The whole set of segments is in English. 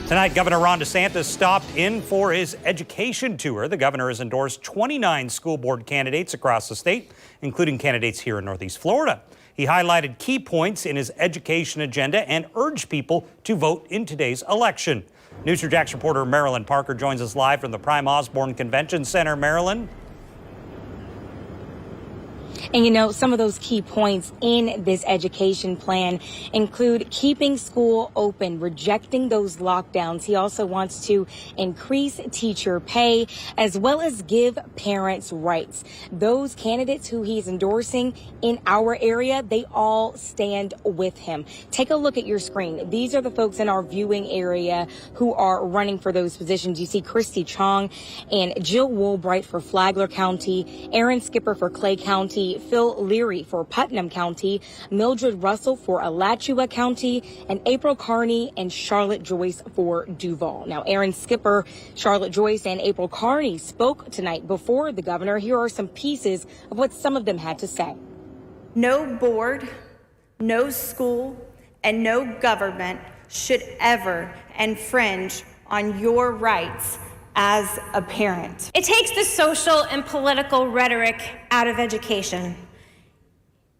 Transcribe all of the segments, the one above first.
Tonight, Governor Ron DeSantis stopped in for his education tour. The governor has endorsed 29 school board candidates across the state, including candidates here in Northeast Florida. He highlighted key points in his education agenda and urged people to vote in today's election. News 4 Jax reporter Marilyn Parker joins us live from the Prime Osborne Convention Center. Marilyn. And you know, some of those key points in this education plan include keeping school open, rejecting those lockdowns. He also wants to increase teacher pay as well as give parents rights. Those candidates who he's endorsing in our area, they all stand with him. Take a look at your screen. These are the folks in our viewing area who are running for those positions. You see Christy Chong and Jill Woolbright for Flagler County, Aaron Skipper for Clay County, Phil Leary for Putnam County, Mildred Russell for Alachua County, and April Carney and Charlotte Joyce for Duval. Now, Aaron Skipper, Charlotte Joyce, and April Carney spoke tonight before the governor. Here are some pieces of what some of them had to say. No board, no school, and no government should ever infringe on your rights as a parent. It takes the social and political rhetoric out of education.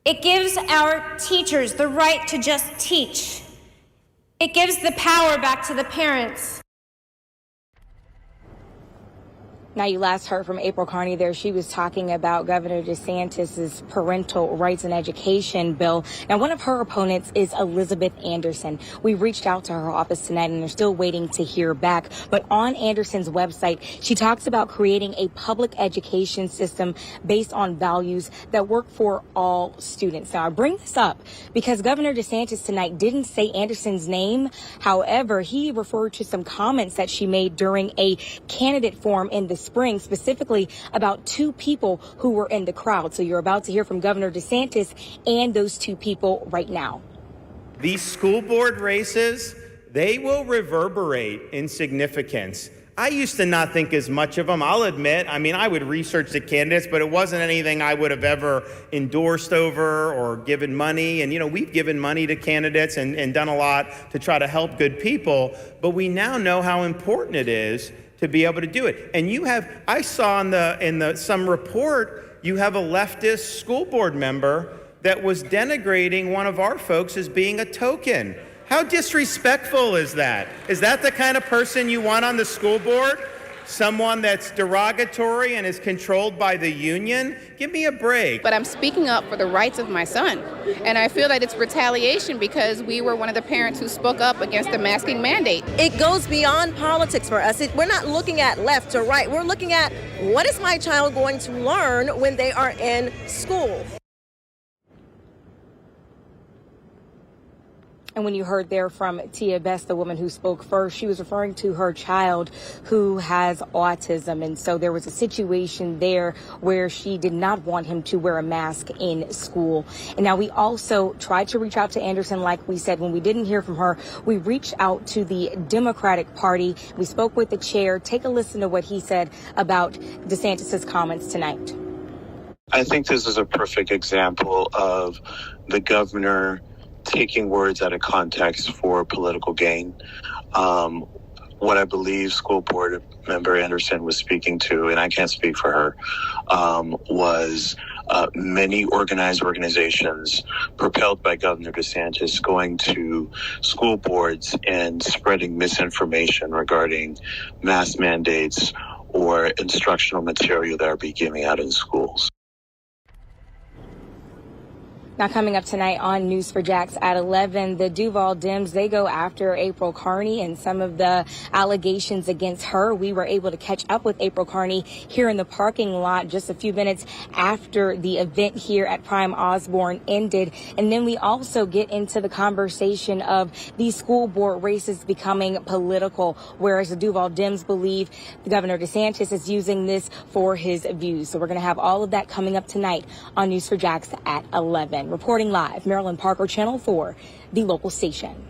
It gives our teachers the right to just teach. It gives the power back to the parents. Now, you last heard from April Carney there. She was talking about Governor DeSantis's parental rights and education bill. Now, one of her opponents is Elizabeth Anderson. We reached out to her office tonight and they're still waiting to hear back. But on Anderson's website, she talks about creating a public education system based on values that work for all students. Now, I bring this up because Governor DeSantis tonight didn't say Anderson's name. However, he referred to some comments that she made during a candidate forum in the spring, specifically about two people who were in the crowd. So you're about to hear from Governor DeSantis and those two people right now. These school board races, they will reverberate in significance. I used to not think as much of them, I'll admit. I mean, I would research the candidates, but it wasn't anything I would have ever endorsed over or given money. And, you know, we've given money to candidates and done a lot to try to help good people. But we now know how important it is to be able to do it. And you have, I saw in some report, you have a leftist school board member that was denigrating one of our folks as being a token. How disrespectful is that? Is that the kind of person you want on the school board? Someone that's derogatory and is controlled by the union? Give me a break. But I'm speaking up for the rights of my son. And I feel that it's retaliation because we were one of the parents who spoke up against the masking mandate. It goes beyond politics for us. We're not looking at left or right. We're looking at what is my child going to learn when they are in school. And when you heard there from Tia Best, the woman who spoke first, she was referring to her child who has autism. And so there was a situation there where she did not want him to wear a mask in school. And now we also tried to reach out to Anderson, like we said. When we didn't hear from her, we reached out to the Democratic Party. We spoke with the chair. Take a listen to what he said about DeSantis's comments tonight. I think this is a perfect example of the governor taking words out of context for political gain. What I believe school board member Anderson was speaking to, and I can't speak for her, was many organized organizations propelled by Governor DeSantis going to school boards and spreading misinformation regarding mask mandates or instructional material that are being given out in schools. Now, coming up tonight on News 4 Jax at 11, the Duval Dems, they go after April Carney and some of the allegations against her. We were able to catch up with April Carney here in the parking lot just a few minutes after the event here at Prime Osborne ended. And then we also get into the conversation of these school board races becoming political, whereas the Duval Dems believe Governor DeSantis is using this for his views. So we're going to have all of that coming up tonight on News 4 Jax at 11. Reporting live, Marilyn Parker, Channel 4, the local station.